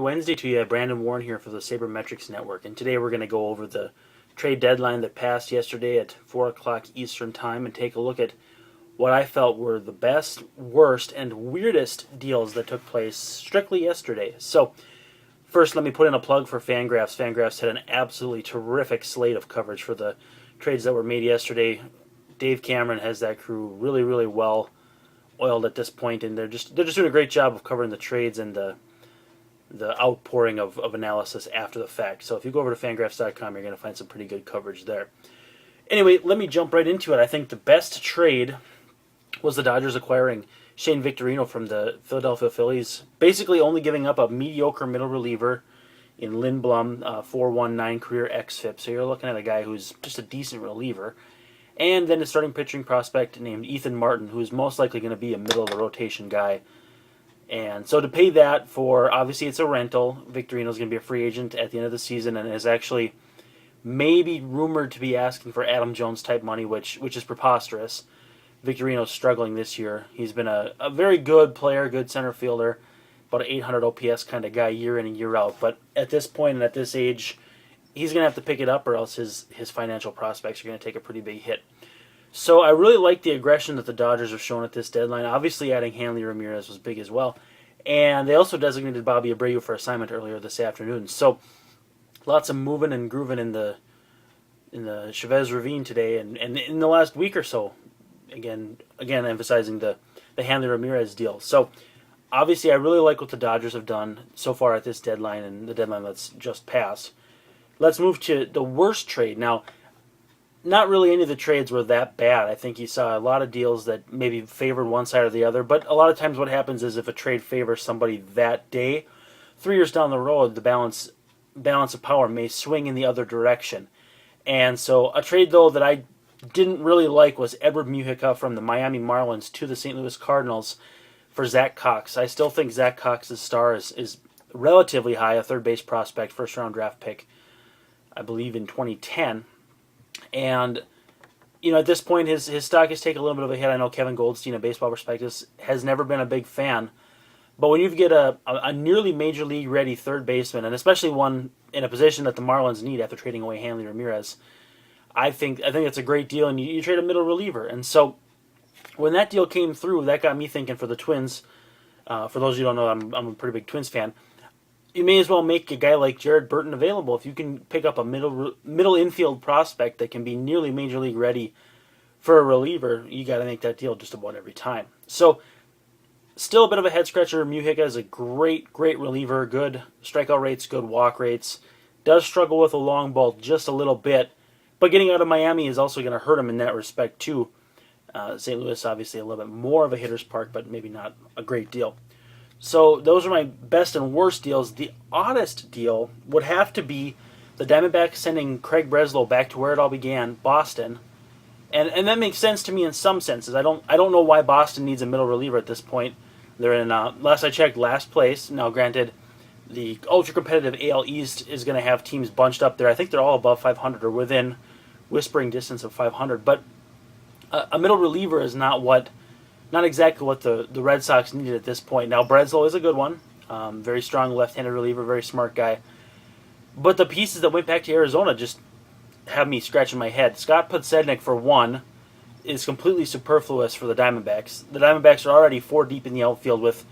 Wednesday to you. Brandon Warne here for the Sabermetrics Network, and today we're going to go over the trade deadline that passed yesterday at 4 o'clock Eastern Time and take a look at what I felt were the best, worst, and weirdest deals that took place strictly yesterday. So, first, let me put in a plug for FanGraphs. FanGraphs had an absolutely terrific slate of coverage for the trades that were made yesterday. Dave Cameron has that crew really, really well oiled at this point, and they're just doing a great job of covering the trades and the outpouring of analysis after the fact. So if you go over to fangraphs.com, you're going to find some pretty good coverage there. Anyway, let me jump right into it. I think the best trade was the Dodgers acquiring Shane Victorino from the Philadelphia Phillies, basically only giving up a mediocre middle reliever in Lynn Blum, 4.19 career xFIP. So you're looking at a guy who's just a decent reliever. And then a starting pitching prospect named Ethan Martin, who's most likely going to be a middle-of-the-rotation guy. And so to pay that for, obviously it's a rental, Victorino's going to be a free agent at the end of the season and is actually maybe rumored to be asking for Adam Jones-type money, which is preposterous. Victorino's struggling this year. He's been a very good player, good center fielder, about an 800 OPS kind of guy year in and year out. But at this point and at this age, he's going to have to pick it up or else his financial prospects are going to take a pretty big hit. So I really like the aggression that the Dodgers have shown at this deadline. Obviously adding Hanley Ramirez was big as well. And they also designated Bobby Abreu for assignment earlier this afternoon. So lots of moving and grooving in the Chavez Ravine today and in the last week or so. Again emphasizing the Hanley Ramirez deal. So obviously I really like what the Dodgers have done so far at this deadline and the deadline that's just passed. Let's move to the worst trade. Now, not really any of the trades were that bad. I think you saw a lot of deals that maybe favored one side or the other, but a lot of times what happens is if a trade favors somebody that day, 3 years down the road, the balance of power may swing in the other direction. And so a trade, though, that I didn't really like was Edward Mujica from the Miami Marlins to the St. Louis Cardinals for Zach Cox. I still think Zach Cox's star is relatively high, a third base prospect, first-round draft pick, I believe in 2010. And, at this point, his stock has taken a little bit of a hit. I know Kevin Goldstein of Baseball Prospectus has never been a big fan. But when you get a nearly major league ready third baseman, and especially one in a position that the Marlins need after trading away Hanley Ramirez, I think it's a great deal, and you trade a middle reliever. And so when that deal came through, that got me thinking for the Twins. For those of you who don't know, I'm a pretty big Twins fan. You may as well make a guy like Jared Burton available. If you can pick up a middle infield prospect that can be nearly major league ready for a reliever, you got to make that deal just about every time. So, still a bit of a head scratcher. Mujica is a great reliever, good strikeout rates, good walk rates. Does struggle with a long ball just a little bit, but getting out of Miami is also going to hurt him in that respect too. St. Louis obviously a little bit more of a hitter's park, but maybe not a great deal. So those are my best and worst deals. The oddest deal would have to be the Diamondbacks sending Craig Breslow back to where it all began, Boston. And that makes sense to me in some senses. I don't know why Boston needs a middle reliever at this point. They're in, last I checked, last place. Now, granted, the ultra-competitive AL East is going to have teams bunched up there. I think they're all above 500 or within whispering distance of 500. But a middle reliever is not exactly what the Red Sox needed at this point. Now, Breslow is a good one. Very strong left-handed reliever, very smart guy. But the pieces that went back to Arizona just have me scratching my head. Scott Podsednik, for one, is completely superfluous for the Diamondbacks. The Diamondbacks are already 4 deep in the outfield with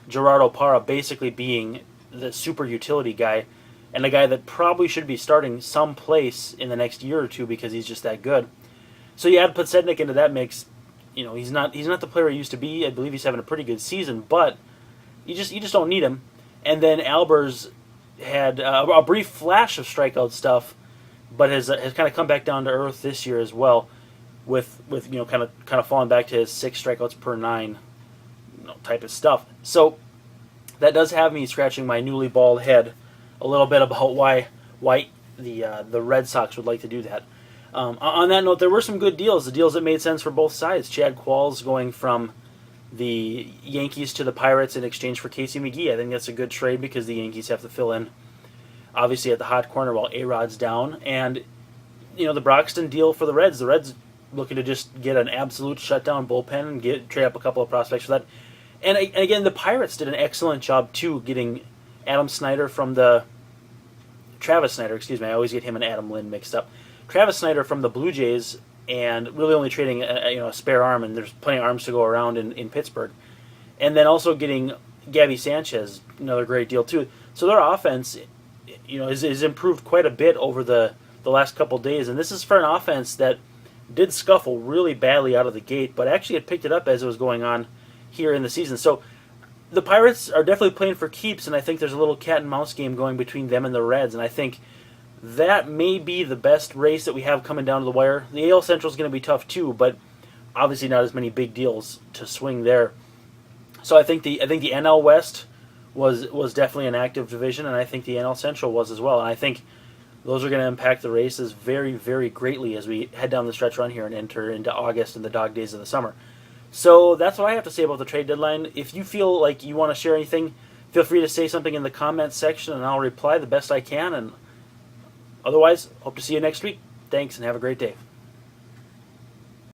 Gerardo Parra basically being the super utility guy and a guy that probably should be starting someplace in the next year or two because he's just that good. So you add Podsednik into that mix. He's not the player he used to be. I believe he's having a pretty good season, but you just don't need him. And then Albers had a brief flash of strikeout stuff, but has kind of come back down to earth this year as well, with kind of falling back to his 6 strikeouts per 9 type of stuff. So that does have me scratching my newly bald head a little bit about why the Red Sox would like to do that. On that note, there were some good deals, the deals that made sense for both sides. Chad Qualls going from the Yankees to the Pirates in exchange for Casey McGee. I think that's a good trade because the Yankees have to fill in, obviously, at the hot corner while A-Rod's down. And, the Broxton deal for the Reds. The Reds looking to just get an absolute shutdown bullpen and trade up a couple of prospects for that. And again, the Pirates did an excellent job, too, getting Travis Snyder from the I always get him and Adam Lynn mixed up. Travis Snyder from the Blue Jays, and really only trading a spare arm, and there's plenty of arms to go around in Pittsburgh. And then also getting Gabby Sanchez, another great deal too. So their offense, is improved quite a bit over the last couple of days, and this is for an offense that did scuffle really badly out of the gate, but actually had picked it up as it was going on here in the season. So the Pirates are definitely playing for keeps, and I think there's a little cat and mouse game going between them and the Reds, and I think that may be the best race that we have coming down to the wire. The AL Central is going to be tough too, but obviously not as many big deals to swing there. So I think the NL West was definitely an active division, and I think the NL Central was as well. And I think those are going to impact the races very, very greatly as we head down the stretch run here and enter into August and the dog days of the summer. So that's what I have to say about the trade deadline. If you feel like you want to share anything, feel free to say something in the comments section, and I'll reply the best I can. And otherwise, hope to see you next week. Thanks, and have a great day.